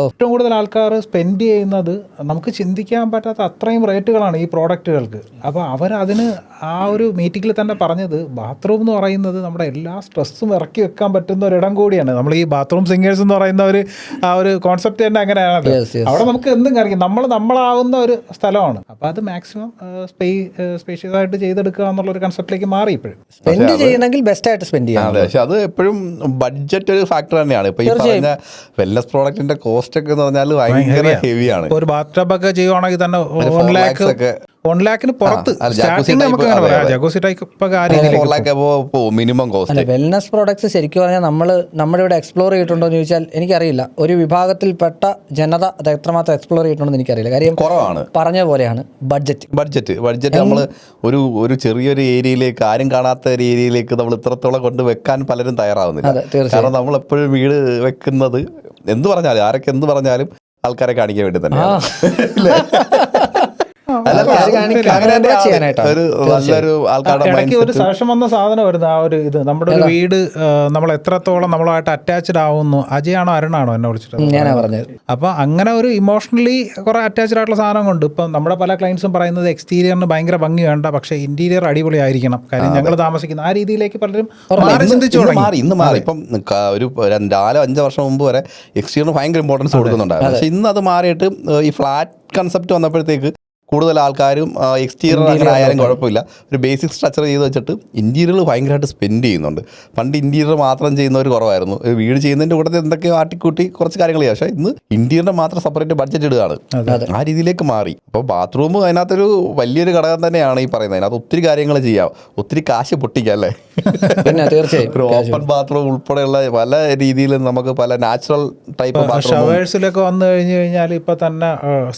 Speaker 2: ഏറ്റവും കൂടുതൽ ആൾക്കാർ സ്പെൻഡ് ചെയ്യുന്നത് നമുക്ക് ചിന്തിക്കാൻ പറ്റാത്ത അത്രയും റേറ്റുകളാണ് ഈ പ്രോഡക്റ്റുകൾക്ക്. അപ്പൊ അവരതിന് ആ ഒരു മീറ്റിംഗിൽ തന്നെ പറഞ്ഞത് ബാത്റൂം എന്ന് പറയുന്നത് നമ്മുടെ എല്ലാ സ്ട്രെസ്സും ഇറക്കി വെക്കാൻ പറ്റുന്ന ഒരിടം കൂടിയാണ്. നമ്മൾ ഈ ബാത്റൂം സിംഗേഴ്സ് എന്ന് പറയുന്ന ഒരു ആ ഒരു കോൺസെപ്റ്റ് തന്നെ അങ്ങനെയാണ്. അവിടെ നമുക്ക് എന്തും കാണിക്കും, നമ്മളാവുന്ന ഒരു സ്ഥലമാണ്. അപ്പൊ അത് മാക്സിമം സ്പേഷ്യസ് ആയിട്ട് ചെയ്തെടുക്കുക എന്നുള്ള ഒരു കൺസെപ്റ്റിലേക്ക് മാറി ഇപ്പോഴും.
Speaker 3: സ്പെൻഡ് ചെയ്യണമെങ്കിൽ ബെസ്റ്റ് ആയിട്ട് സ്പെൻഡ് ചെയ്യാം.
Speaker 1: പക്ഷെ അത് എപ്പോഴും ബഡ്ജറ്റ് ഒരു ഫാക്ടർ തന്നെയാണ്. ഇപ്പൊ ഈ പറഞ്ഞ വെൽനസ് പ്രോഡക്റ്റിന്റെ കോസ്റ്റ് ഒക്കെ എന്ന് പറഞ്ഞാൽ ഭയങ്കര ഹെവിയാണ്.
Speaker 2: ഒരു ബാത്ത് ടബ് ഒക്കെ ചെയ്യുവാണെങ്കിൽ തന്നെ 1 ലാഖിന് പുറത്ത്
Speaker 1: മിനിമം കോസ്റ്റ്.
Speaker 3: വെൽനസ് പ്രോഡക്ട്സ് ശരിക്കും പറഞ്ഞാൽ നമ്മുടെ ഇവിടെ എക്സ്പ്ലോർ ചെയ്തിട്ടുണ്ടോ എന്ന് ചോദിച്ചാൽ എനിക്കറിയില്ല. ഒരു വിഭാഗത്തിൽപ്പെട്ട ജനത അത് എത്രമാത്രം എക്സ്പ്ലോർ ചെയ്തിട്ടുണ്ടെന്ന് എനിക്കറിയില്ല. കാര്യം
Speaker 1: കുറവാണ്.
Speaker 3: പറഞ്ഞ പോലെയാണ് ബഡ്ജറ്റ്
Speaker 1: നമ്മൾ ഒരു ചെറിയൊരു ഏരിയയിലേക്ക്, ആരും കാണാത്ത ഒരു ഏരിയയിലേക്ക് നമ്മൾ ഇത്രത്തോളം കൊണ്ട് വെക്കാൻ പലരും തയ്യാറാവുന്നില്ല. കാരണം നമ്മൾ എപ്പോഴും വീട് വെക്കുന്നത് എന്ത് പറഞ്ഞാലും, ആരൊക്കെ എന്ത് പറഞ്ഞാലും ആൾക്കാരെ കാണിക്കാൻ വേണ്ടി തന്നെ.
Speaker 2: ഒരു ശേഷം വന്ന സാധനമായിരുന്നു ആ ഒരു ഇത്. നമ്മുടെ ഒരു വീട് നമ്മൾ എത്രത്തോളം നമ്മളായിട്ട് അറ്റാച്ച്ഡ് ആവുന്നു. അജയാണോ അരുണാണോ എന്നെ വിളിച്ചിട്ട്? അപ്പൊ അങ്ങനെ ഒരു ഇമോഷണലി കുറെ അറ്റാച്ച്ഡ് ആയിട്ടുള്ള സാധനം കൊണ്ട് ഇപ്പം നമ്മുടെ പല ക്ലയൻസും പറയുന്നത് എക്സ്റ്റീരിയറിന് ഭയങ്കര ഭംഗി വേണ്ട, പക്ഷേ ഇന്റീരിയർ അടിപൊളി ആയിരിക്കണം. കാര്യം ഞങ്ങൾ താമസിക്കുന്ന ആ രീതിയിലേക്ക് പലരും ചിന്തിച്ചു തുടങ്ങി.
Speaker 1: ഇന്ന് മാറി. ഇപ്പം ഒരു 4-5 വർഷം മുമ്പ് വരെ എക്സ്റ്റീരിയറിന് ഭയങ്കര ഇമ്പോർട്ടൻസ് കൊടുക്കുന്നുണ്ടായിരുന്നു. പക്ഷെ ഇന്ന് അത് മാറിയിട്ട് ഈ ഫ്ലാറ്റ് കൺസെപ്റ്റ് വന്നപ്പോഴത്തേക്ക് കൂടുതൽ ആൾക്കാരും എക്സ്റ്റീരിയർ അങ്ങനെ ആയാലും കുഴപ്പമില്ല, ഒരു ബേസിക് സ്ട്രക്ചർ ചെയ്ത് വെച്ചിട്ട് ഇൻറ്റീരിയർ ഭയങ്കരമായിട്ട് സ്പെൻഡ് ചെയ്യുന്നുണ്ട്. പണ്ട് ഇൻറ്റീരിയർ മാത്രം ചെയ്യുന്നവർ കുറവായിരുന്നു. വീട് ചെയ്യുന്നതിൻ്റെ കൂട്ടത്തിൽ എന്തൊക്കെയോ ആട്ടിക്കൂട്ടി കുറച്ച് കാര്യങ്ങൾ ചെയ്യാം. പക്ഷേ ഇന്ന് ഇൻറ്റീരിയറിന് മാത്രം സെപ്പറേറ്റ് ബഡ്ജറ്റ് ഇടുകയാണ്. ആ രീതിയിലേക്ക് മാറി. അപ്പോൾ ബാത്റൂം അതിനകത്തൊരു വലിയൊരു ഘടകം തന്നെയാണ് ഈ പറയുന്നത്. അതിനകത്ത് ഒത്തിരി കാര്യങ്ങൾ ചെയ്യാം, ഒത്തിരി കാശ് പൊട്ടിക്കാം അല്ലേ?
Speaker 3: തീർച്ചയായും
Speaker 1: ഒരു ഓപ്പൺ ബാത്റൂം ഉൾപ്പെടെയുള്ള പല രീതിയിലും നമുക്ക് പല നാച്ചുറൽ ടൈപ്പ്
Speaker 2: ഷവേഴ്സിലൊക്കെ വന്നു കഴിഞ്ഞാൽ ഇപ്പൊ തന്നെ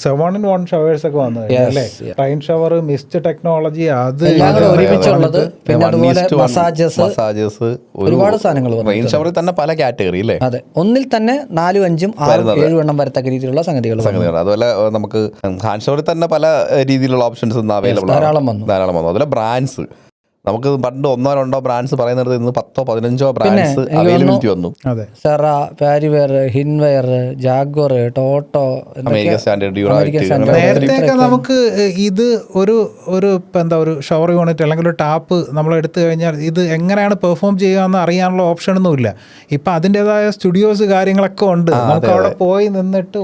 Speaker 2: 7-in-1 ഷവേഴ്സ് ഒക്കെ വന്നു റൈൻ ഷവർ, മിസ്റ്റ് ടെക്നോളജി, അത്
Speaker 3: ഒരുമിച്ചുള്ളത്. പിന്നെ അതുപോലെ മസാജസ്, ഒരുപാട് സാധനങ്ങൾ.
Speaker 1: റൈൻ ഷവറിൽ തന്നെ പല കാറ്റഗറി അല്ലേ?
Speaker 3: അതെ, ഒന്നിൽ തന്നെ 4, 5, 6, 7 എണ്ണം വരത്തക്ക രീതിയിലുള്ള സംഗതികൾ.
Speaker 1: അതുപോലെ നമുക്ക് ഹാൻഡ് ഷവറിൽ തന്നെ പല രീതിയിലുള്ള ഓപ്ഷൻസ് അവൈലബിൾ ധാരാളം വന്നു. അതുപോലെ ബ്രാൻഡ്സ് നമുക്ക് പണ്ട് 1-2 ബ്രാൻഡ്സ് പറയുന്നത് ഇന്ന് 10-15 ബ്രാൻഡ്സ് അവൈലബിലിറ്റി വന്നു.
Speaker 2: അതെ,
Speaker 3: സെറ, പാരിവെയർ, ഹിൻവെയർ, ജാഗ്വർ, ടോട്ടോ,
Speaker 1: അമേരിക്കൻ സ്റ്റാൻഡേർഡ്,
Speaker 2: നേരത്തെയൊക്കെ നമുക്ക് ഇത് ഒരു എന്താ ഒരു ഷവർ യൂണിറ്റ് അല്ലെങ്കിൽ ഒരു ടാപ്പ് നമ്മൾ എടുത്തു കഴിഞ്ഞാൽ ഇത് എങ്ങനെയാണ് പെർഫോം ചെയ്യുക അറിയാനുള്ള ഓപ്ഷനൊന്നും ഇല്ല. ഇപ്പം അതിൻ്റെതായ സ്റ്റുഡിയോസ് കാര്യങ്ങളൊക്കെ ഉണ്ട്. നമുക്ക് അവിടെ പോയി നിന്നിട്ട്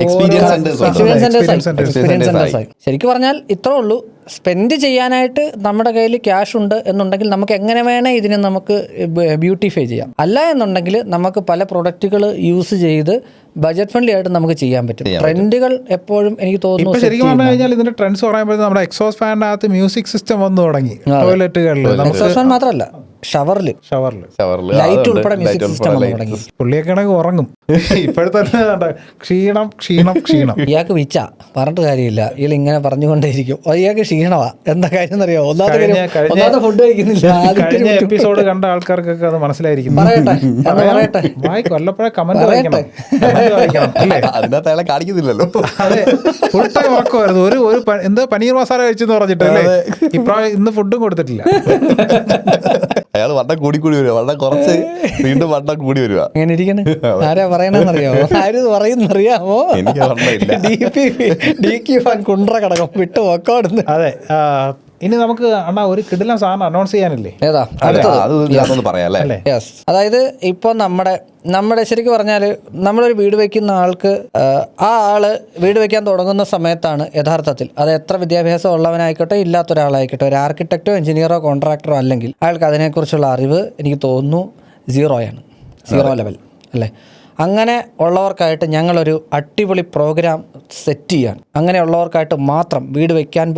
Speaker 3: ശരിക്കും പറഞ്ഞാൽ ഇത്രേ ഉള്ളൂ. സ്പെൻഡ് ചെയ്യാനായിട്ട് നമ്മുടെ കയ്യിൽ ക്യാഷ് ഉണ്ട് എന്നുണ്ടെങ്കിൽ നമുക്ക് എങ്ങനെ വേണേ ഇതിനെ നമുക്ക് ബ്യൂട്ടിഫൈ ചെയ്യാം. അല്ല എന്നുണ്ടെങ്കിൽ നമുക്ക് പല പ്രൊഡക്റ്റുകൾ യൂസ് ചെയ്ത് ബജറ്റ് ഫ്രണ്ട്ലി ആയിട്ട് നമുക്ക് ചെയ്യാൻ പറ്റും. ട്രെൻഡുകൾ എപ്പോഴും എനിക്ക് തോന്നുന്നു
Speaker 2: ശരിക്കും പറഞ്ഞു കഴിഞ്ഞാൽ ഇതിന്റെ ട്രെൻഡ്സ് പറയുമ്പോൾ നമ്മുടെ എക്സോസ് ഫാനിനകത്ത് മ്യൂസിക് സിസ്റ്റം വന്നു തുടങ്ങി ടോയ്ലറ്റുകളിൽ.
Speaker 3: എക്സോസ് ഫാൻ മാത്രമല്ല, ഷവറിൽ ലൈറ്റ് ഉൾപ്പെടെ മ്യൂസിക് സിസ്റ്റം വന്നു തുടങ്ങി.
Speaker 2: പുള്ളിയൊക്കെ ആണെങ്കിൽ ഉറങ്ങും. ഇപ്പോഴത്തെ ക്ഷീണം ക്ഷീണം ക്ഷീണം.
Speaker 3: ഇയാൾക്ക് വിച്ച പറഞ്ഞിട്ട് കാര്യമില്ല, ഇയാൾ ഇങ്ങനെ പറഞ്ഞുകൊണ്ടേയിരിക്കും. ഇയാൾക്ക് ക്ഷീണമാ. എന്താ കാര്യം എന്നറിയോ? ഒന്നാമത്തെ ഫുഡ് കഴിക്കുന്നില്ല.
Speaker 2: കഴിഞ്ഞ എപ്പിസോഡ് കണ്ട ആൾക്കാർക്കൊക്കെ അത് മനസ്സിലായിരിക്കും.
Speaker 3: പറയട്ടെ
Speaker 2: കൊല്ലപ്പോഴേ കമന്റ് വായിക്കണം.
Speaker 1: അതിനകത്ത് കാണിക്കുന്നില്ലല്ലോ.
Speaker 2: അതെ, ഫുൾ ടൈം ഉറക്കമായിരുന്നു. ഒരു എന്താ പനീർ മസാല കഴിച്ചെന്ന് പറഞ്ഞിട്ട് അല്ലേ ഇപ്രാവശ്യം ഇന്ന് ഫുഡും കൊടുത്തിട്ടില്ല.
Speaker 1: അയാൾ വണ്ണം കൂടി വരിക, വണ്ണം കുറച്ച് വീണ്ടും വണ്ണം കൂടി വരിക.
Speaker 3: അങ്ങനെ ഇരിക്കണേ. ആരാ പറയണെന്നറിയാമോ? ആര് പറയുന്നറിയാമോ?
Speaker 1: എനിക്ക് വണ്ണമില്ല.
Speaker 3: DQ ഫാൻ കുണ്ട്ര കടകം വിട്ട് വക്കോടുന്നു.
Speaker 2: അതെ, ഇനി നമുക്ക് അണ്ണാ ഒരു കിടിലൻ സാധനം അനൗൺസ് ചെയ്യാനില്ലേ?
Speaker 3: ഏതാ?
Speaker 1: പറയാല്ലേ.
Speaker 3: യെസ്. അതായത് ഇപ്പോൾ നമ്മുടെ ശരിക്കും പറഞ്ഞാൽ നമ്മളൊരു വീട് വയ്ക്കുന്ന ആൾക്ക് ആ ആള് വീട് വയ്ക്കാൻ തുടങ്ങുന്ന സമയത്താണ് യഥാർത്ഥത്തിൽ അത് എത്ര വിദ്യാഭ്യാസം ഉള്ളവനായിക്കോട്ടെ ഇല്ലാത്തൊരാളായിക്കോട്ടെ, ഒരു ആർക്കിടെക്റ്റോ എഞ്ചിനീയറോ കോൺട്രാക്ടറോ അല്ലെങ്കിൽ അയാൾക്ക് അതിനെക്കുറിച്ചുള്ള അറിവ് എനിക്ക് തോന്നുന്നു 0 ലെവൽ അല്ലേ. അങ്ങനെ ഉള്ളവർക്കായിട്ട് ഞങ്ങളൊരു അടിപൊളി പ്രോഗ്രാം സെറ്റ് ചെയ്യാണ്. അങ്ങനെയുള്ളവർക്കായിട്ട് മാത്രം, വീട് വയ്ക്കാൻ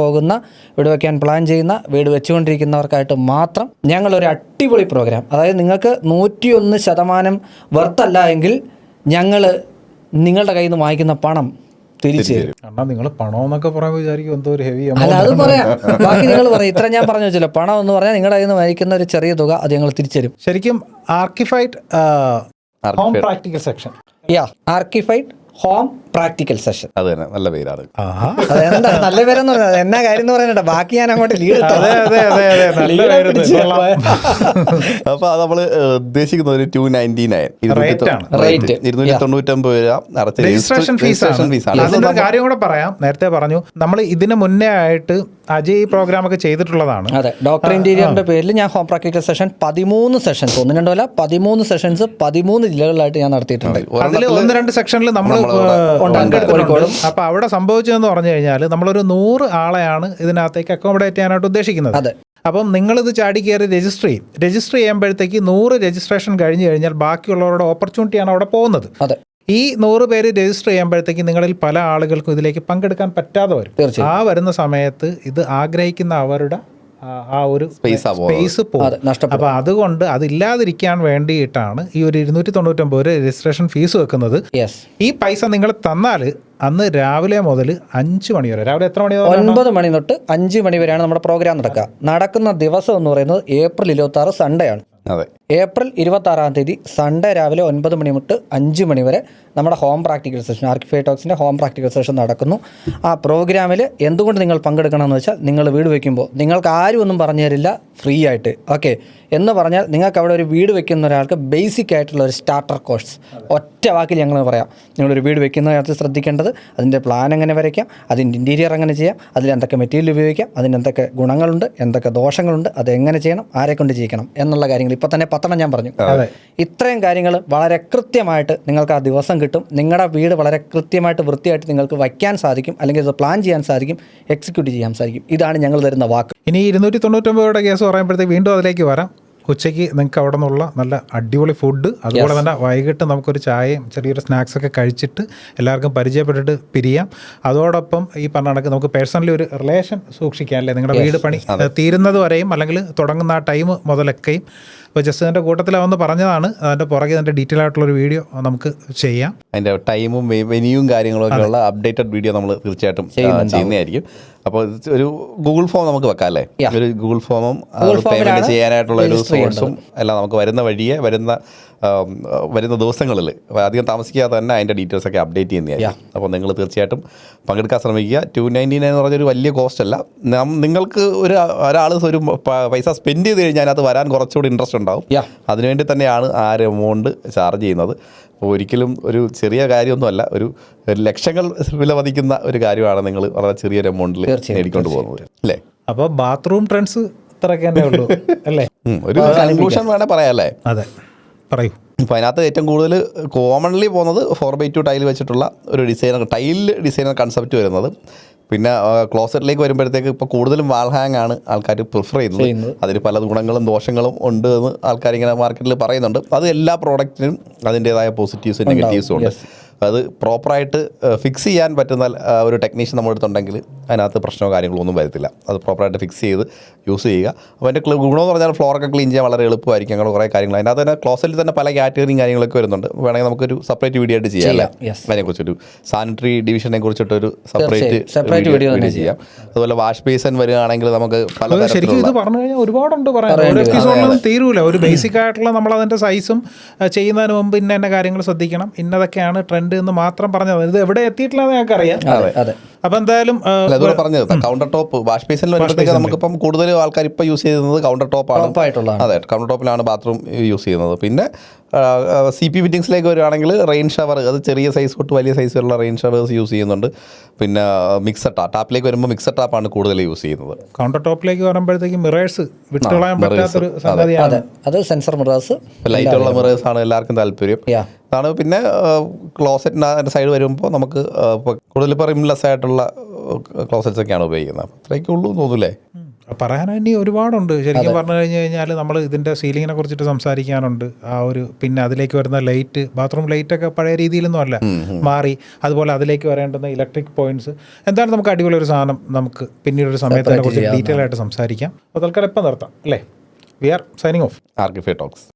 Speaker 3: വയ്ക്കാൻ പ്ലാൻ ചെയ്യുന്ന, വീട് വെച്ചുകൊണ്ടിരിക്കുന്നവർക്കായിട്ട് മാത്രം ഞങ്ങളൊരു അടിപൊളി പ്രോഗ്രാം. അതായത് നിങ്ങൾക്ക് 101% വർത്തല്ല എങ്കിൽ ഞങ്ങൾ നിങ്ങളുടെ കയ്യിൽ നിന്ന് വാങ്ങിക്കുന്ന പണം തിരിച്ചു തരും.
Speaker 2: അണ്ണാ നിങ്ങൾ പണം എന്നൊക്കെ പറയുമ്പോൾ വിചാരിക്കും എന്തോ ഒരു ഹെവി.
Speaker 3: അല്ല, അത് പറയാം, ബാക്കി നിങ്ങൾ പറയും. ഇത്ര ഞാൻ പറഞ്ഞു വെച്ചല്ലോ. പണം എന്ന് പറഞ്ഞാൽ നിങ്ങളുടെ കയ്യിൽ നിന്ന് വാങ്ങിക്കുന്ന ഒരു ചെറിയ തുക അത് ഞങ്ങൾ തിരിച്ചു തരും.
Speaker 2: ശരിക്കും ആർക്കിഫൈഡ് ഹോം പ്രാക്ടിക്കൽ സെക്ഷൻ.
Speaker 3: ആർക്കിഫൈഡ് ഹോം പ്രാക്ടിക്കൽ സെഷൻ.
Speaker 1: അത് തന്നെ നല്ല പേരാണ്.
Speaker 3: അതെന്താ നല്ല പേരെന്ന് പറഞ്ഞത്? എന്നാ കാര്യം എന്ന് പറയാനുണ്ട്. ബാക്കി ഞാൻ അങ്ങോട്ട് ലീഡ്.
Speaker 1: അപ്പൊ അത് നമ്മള് ഉദ്ദേശിക്കുന്നത് ഒരു 299 299 രൂപ
Speaker 2: രജിസ്ട്രേഷൻ ഫീസാണ്. അതിന്റെ കാര്യം കൂടെ പറയാം. നേരത്തെ പറഞ്ഞു നമ്മൾ ഇതിന് മുന്നേ ആയിട്ട് അജയ് ഈ പ്രോഗ്രാം ഒക്കെ ചെയ്തിട്ടുള്ളതാണ്.
Speaker 3: അതെ, ഡോക്ടർ ഇന്റീരിയറിന്റെ പേരിൽ ഞാൻ home practical session 13 sessions, 13 sessions 13 ജില്ലകളിലായിട്ട് ഞാൻ നടത്തിയിട്ടുണ്ട്.
Speaker 2: അതിൽ 1-2 സെക്ഷനിൽ നമ്മൾ കോഴിക്കോടും. അപ്പൊ അവിടെ സംഭവിച്ചതെന്ന് പറഞ്ഞു കഴിഞ്ഞാൽ നമ്മളൊരു 100 ആളെയാണ് ഇതിനകത്തേക്ക് അക്കോമഡേറ്റ് ചെയ്യാനായിട്ട് ഉദ്ദേശിക്കുന്നത്.
Speaker 3: അതെ.
Speaker 2: അപ്പം നിങ്ങളിത് ചാടി കയറി രജിസ്റ്റർ ചെയ്യുമ്പോഴത്തേക്ക് 100 രജിസ്ട്രേഷൻ കഴിഞ്ഞ് കഴിഞ്ഞാൽ ബാക്കിയുള്ളവരുടെ ഓപ്പർച്യൂണിറ്റിയാണ് അവിടെ പോകുന്നത്.
Speaker 3: അതെ.
Speaker 2: ഈ 100 പേര് രജിസ്റ്റർ ചെയ്യുമ്പോഴത്തേക്ക് നിങ്ങളിൽ പല ആളുകൾക്കും ഇതിലേക്ക് പങ്കെടുക്കാൻ പറ്റാതെ വരും. ആ വരുന്ന സമയത്ത് ഇത് ആഗ്രഹിക്കുന്ന അവരുടെ ആ ഒരു സ്പേസ് പോകും. അപ്പൊ അതുകൊണ്ട് അതില്ലാതിരിക്കാൻ വേണ്ടിയിട്ടാണ് ഈ ഒരു 299 രജിസ്ട്രേഷൻ ഫീസ് വെക്കുന്നത്. ഈ പൈസ നിങ്ങൾ തന്നാൽ അന്ന് രാവിലെ മുതൽ 5 മണി വരെ, രാവിലെ എത്ര മണി?
Speaker 3: 9 മണി തൊട്ട് 5 മണി വരെയാണ് നമ്മുടെ പ്രോഗ്രാം നടക്കുന്ന ദിവസം എന്ന് പറയുന്നത് ഏപ്രിൽ 26 സൺഡേ ആണ്. ഏപ്രിൽ 26-ാം തീയതി സൺഡേ രാവിലെ 9 മണി തൊട്ട് 5 മണി വരെ നമ്മുടെ ഹോം പ്രാക്ടിക്കൽ സെഷൻ, ആർക്കിഫൈഡ് ടോക്സിൻ്റെ ഹോം പ്രാക്ടിക്കൽ സെഷൻ നടക്കുന്നു. ആ പ്രോഗ്രാമിൽ എന്തുകൊണ്ട് നിങ്ങൾ പങ്കെടുക്കണമെന്ന് വെച്ചാൽ, നിങ്ങൾ വീട് വയ്ക്കുമ്പോൾ നിങ്ങൾക്ക് ആരും ഒന്നും പറഞ്ഞു തരില്ല, ഫ്രീ ആയിട്ട്. ഓക്കെ എന്ന് പറഞ്ഞാൽ നിങ്ങൾക്ക് അവിടെ ഒരു വീട് വെക്കുന്ന ഒരാൾക്ക് ബേസിക് ആയിട്ടുള്ള ഒരു സ്റ്റാർട്ടർ കോഴ്സ് ഒറ്റ വാക്കിൽ ഞങ്ങൾ പറയാം. നിങ്ങളൊരു വീട് വെക്കുന്ന കാര്യത്തിൽ ശ്രദ്ധിക്കേണ്ടത് അതിൻ്റെ പ്ലാൻ എങ്ങനെ വരയ്ക്കാം, അതിൻ്റെ ഇൻറ്റീരിയർ എങ്ങനെ ചെയ്യാം, അതിൽ എന്തൊക്കെ മെറ്റീരിയൽ ഉപയോഗിക്കാം, അതിന് എന്തൊക്കെ ഗുണങ്ങളുണ്ട്, എന്തൊക്കെ ദോഷങ്ങളുണ്ട്, അത് എങ്ങനെ ചെയ്യണം, ആരെ കൊണ്ട് ചെയ്യിക്കണം എന്നുള്ള കാര്യങ്ങൾ ഇപ്പോൾ തന്നെ 10 ഞാൻ പറഞ്ഞു. ഇത്രയും കാര്യങ്ങൾ വളരെ കൃത്യമായിട്ട് നിങ്ങൾക്ക് ആ ദിവസം കിട്ടും. നിങ്ങളുടെ വീട് വളരെ കൃത്യമായിട്ട് വൃത്തിയായിട്ട് നിങ്ങൾക്ക് വയ്ക്കാൻ സാധിക്കും, അല്ലെങ്കിൽ അത് പ്ലാൻ ചെയ്യാൻ സാധിക്കും, എക്സിക്യൂട്ട് ചെയ്യാൻ സാധിക്കും. ഇതാണ് ഞങ്ങൾ തരുന്ന വാക്ക്.
Speaker 2: ഇനി 299 കേസ് പറയുമ്പോഴത്തേക്ക് വീണ്ടും അതിലേക്ക് വരാം. ഉച്ചയ്ക്ക് നിങ്ങൾക്ക് അവിടെ നിന്നുള്ള നല്ല അടിപൊളി ഫുഡ്, അതുപോലെ തന്നെ വൈകിട്ട് നമുക്കൊരു ചായയും ചെറിയൊരു സ്നാക്സൊക്കെ കഴിച്ചിട്ട് എല്ലാവർക്കും പരിചയപ്പെട്ടിട്ട് പിരിയാം. അതോടൊപ്പം ഈ പറഞ്ഞ കണക്ക് നമുക്ക് പേഴ്സണലി ഒരു റിലേഷൻ സൂക്ഷിക്കാം അല്ലേ, നിങ്ങളുടെ വീട് പണി തീരുന്നത് വരെയും അല്ലെങ്കിൽ തുടങ്ങുന്ന ആ ടൈം മുതലൊക്കെയും. അപ്പോൾ ജസ്റ്റ് അതിൻ്റെ കൂട്ടത്തിലാവെന്ന് പറഞ്ഞതാണ്. അതിൻ്റെ പുറകെ അതിൻ്റെ ഡീറ്റെയിൽ ആയിട്ടുള്ളൊരു വീഡിയോ നമുക്ക് ചെയ്യാം.
Speaker 1: അതിൻ്റെ ടൈമും വെന്യൂവും കാര്യങ്ങളൊക്കെ ഉള്ള അപ്ഡേറ്റഡ് വീഡിയോ നമ്മൾ തീർച്ചയായിട്ടും ചെയ്യുന്നതായിരിക്കും. അപ്പോൾ ഇത് ഒരു ഗൂഗിൾ ഫോം നമുക്ക് വെക്കാം അല്ലേ?
Speaker 3: Yeah.
Speaker 1: ഒരു ഗൂഗിൾ ഫോമും
Speaker 3: Google
Speaker 1: പേയ്മെന്റ്
Speaker 3: ഫോമിലാണ്
Speaker 1: ചെയ്യാനായിട്ടുള്ള ഒരു
Speaker 3: register
Speaker 1: സോഴ്സും എല്ലാം നമുക്ക് വരുന്ന വഴിയെ വരുന്ന ദിവസങ്ങളിൽ അധികം താമസിക്കാതെ തന്നെ അതിൻ്റെ ഡീറ്റെയിൽസ് ഒക്കെ അപ്ഡേറ്റ് ചെയ്യുന്നതായിരിക്കും. അപ്പോൾ നിങ്ങൾ തീർച്ചയായിട്ടും പങ്കെടുക്കാൻ ശ്രമിക്കുക. 299 എന്ന് പറഞ്ഞൊരു വലിയ കോസ്റ്റ് അല്ല. നിങ്ങൾക്ക് ഒരാൾ ഒരു പൈസ സ്പെൻഡ് ചെയ്ത് കഴിഞ്ഞാൽ അതിനകത്ത് വരാൻ കുറച്ചുകൂടി ഇൻട്രസ്റ്റ് ഉണ്ടാവും. അതിനുവേണ്ടി തന്നെയാണ് ആ ഒരു എമൗണ്ട് ചാർജ് ചെയ്യുന്നത്. അപ്പോൾ ഒരിക്കലും ഒരു ചെറിയ കാര്യമൊന്നുമല്ല, ഒരു ലക്ഷങ്ങൾ വില മതിക്കുന്ന ഒരു കാര്യമാണ് നിങ്ങൾ വളരെ ചെറിയൊരു എമൗണ്ടിൽ നേടിക്കൊണ്ട് പോകുന്നത് അല്ലേ?
Speaker 2: അപ്പോൾ ബാത്റൂം ട്രെൻഡ്സ് ഇത്രയൊക്കെ തന്നെ ഉള്ളൂ അല്ലേ?
Speaker 1: ഒരു കൺക്ലൂഷൻ വേണേൽ പറയാം അല്ലേ?
Speaker 2: അതെ, പറയൂ.
Speaker 1: ഇപ്പോൾ അതിനകത്ത് ഏറ്റവും കൂടുതൽ കോമൺലി പോകുന്നത് 4x2 ടൈൽ വെച്ചിട്ടുള്ള ഒരു ഡിസൈനർ കൺസെപ്റ്റ് വരുന്നത്. പിന്നെ ക്ലോസറ്റിലേക്ക് വരുമ്പോഴത്തേക്ക് ഇപ്പോൾ കൂടുതലും വാൾ ഹാങ് ആണ് ആൾക്കാർ പ്രിഫർ ചെയ്യുന്നത്. അതിന് പല ഗുണങ്ങളും ദോഷങ്ങളും ഉണ്ട് എന്ന് ആൾക്കാർ ഇങ്ങനെ മാർക്കറ്റിൽ പറയുന്നുണ്ട്. അത് എല്ലാ പ്രോഡക്റ്റിനും അതിൻ്റേതായ പോസിറ്റീവ്സും നെഗറ്റീവ്സും ഉണ്ട്. അത് പ്രോപ്പറായിട്ട് ഫിക്സ് ചെയ്യാൻ പറ്റുന്ന ഒരു ടെക്നീഷ്യൻ നമ്മുടെ അടുത്തുണ്ടെങ്കിൽ അതിനകത്ത് പ്രശ്നമോ കാര്യങ്ങളോ ഒന്നും വരത്തില്ല. അത് പ്രോപ്പറായിട്ട് ഫിക്സ് ചെയ്ത് യൂസ് ചെയ്യുക. അപ്പോൾ അതിൻ്റെ ഗുണമെന്ന് പറഞ്ഞാൽ ഫ്ലോറൊക്കെ ക്ലീൻ ചെയ്യാൻ വളരെ എളുപ്പമായിരിക്കും. അങ്ങനെ കുറേ കാര്യങ്ങൾ അതിനകത്ത് തന്നെ ക്ലോസറ്റിൽ തന്നെ പല കാറ്റഗറിയും കാര്യങ്ങളൊക്കെ വരുന്നുണ്ട്. വേണമെങ്കിൽ നമുക്കൊരു സെപ്പറേറ്റ് വീഡിയോ ആയിട്ട് ചെയ്യാം അല്ലേ? അതിനെക്കുറിച്ചൊരു സാനിറ്ററി ഡിവിഷനെ കുറിച്ചിട്ടൊരു സെപ്പറേറ്റ് വീഡിയോ ചെയ്യാം. അതുപോലെ വാഷ് ബേസിൻ വരികയാണെങ്കിൽ നമുക്ക് പല
Speaker 2: ശരിക്കും ഇത് പറഞ്ഞു കഴിഞ്ഞാൽ ഒരുപാടുണ്ട് പറയാൻ, തീരൂല. ഒരു ബേസിക് ആയിട്ടുള്ള നമ്മൾ അതിൻ്റെ സൈസും ചെയ്യുന്നതിന് മുമ്പ് ഇന്ന കാര്യങ്ങൾ ശ്രദ്ധിക്കണം, ഇന്നതൊക്കെയാണ് ട്രെൻഡ് എന്ന് മാത്രം പറഞ്ഞത്. ഇത് എവിടെ എത്തിയിട്ടില്ലെന്ന് ഞങ്ങൾക്കറിയാം. അപ്പം എന്തായാലും
Speaker 1: പറഞ്ഞത് കൗണ്ടർ ടോപ്പ് വാഷ് ബേസിനിൽ വരുമ്പോഴത്തേക്ക് നമുക്കിപ്പം കൂടുതൽ ആൾക്കാർ ഇപ്പോൾ യൂസ് ചെയ്യുന്നത് കൗണ്ടർ ടോപ്പാണ്. അതെ, കൗണ്ടർ ടോപ്പിലാണ് ബാത്റൂം യൂസ് ചെയ്യുന്നത്. പിന്നെ CP ഫിറ്റിങ്സിലേക്ക് വരികയാണെങ്കിൽ റെയിൻ ഷവർ, അത് ചെറിയ സൈസ് തൊട്ട് വലിയ സൈസിലുള്ള റെയിൻ ഷവേഴ്സ് യൂസ് ചെയ്യുന്നുണ്ട്. പിന്നെ മിക്സഡ് ടാപ്പിലേക്ക് വരുമ്പോൾ മിക്സഡ് ടാപ്പാണ് കൂടുതൽ യൂസ് ചെയ്യുന്നത്.
Speaker 2: കൗണ്ടർ ടോപ്പിലേക്ക് വരുമ്പോഴത്തേക്ക് മിറേഴ്സ് വിട്ടുകളയാൻ പറ്റാത്തൊരു സംഗതിയാണ്.
Speaker 3: അത് സെൻസർ മിറേഴ്സ്,
Speaker 1: ലൈറ്റുള്ള മിറേഴ്സ് ആണ് എല്ലാവർക്കും താല്പര്യം. അതാണ്. പിന്നെ ക്ലോസറ്റിൻ്റെ സൈഡ് വരുമ്പോൾ നമുക്ക് കൂടുതൽ ഇപ്പോൾ റിംലെസ് ആയിട്ടുള്ള ക്ലോസറ്റ്സ് ഒക്കെയാണ് ഉപയോഗിക്കുന്നത്. അപ്പോൾ അത്രയൊക്കെ ഉള്ളൂ തോന്നൂല്ലേ?
Speaker 2: പറയാൻ ഒരുപാടുണ്ട്. ശരിക്കും പറഞ്ഞു കഴിഞ്ഞ് കഴിഞ്ഞാൽ നമ്മൾ ഇതിൻ്റെ സീലിങ്ങിനെ കുറിച്ചിട്ട് സംസാരിക്കാനുണ്ട്. ആ ഒരു പിന്നെ അതിലേക്ക് വരുന്ന ലൈറ്റ്, ബാത്റൂം ലൈറ്റൊക്കെ പഴയ രീതിയിലൊന്നും അല്ല, മാറി. അതുപോലെ അതിലേക്ക് വരേണ്ടുന്ന ഇലക്ട്രിക് പോയിന്റ്സ്, എന്തായാലും നമുക്ക് അടിപൊളി ഒരു സാധനം നമുക്ക് പിന്നീട് ഒരു സമയത്തിനെ കുറിച്ച് ഡീറ്റെയിൽ ആയിട്ട് സംസാരിക്കാം. അപ്പോൾ തൽക്കാലം ഇപ്പം നിർത്താം അല്ലേ? We are signing off.
Speaker 1: Archify talks.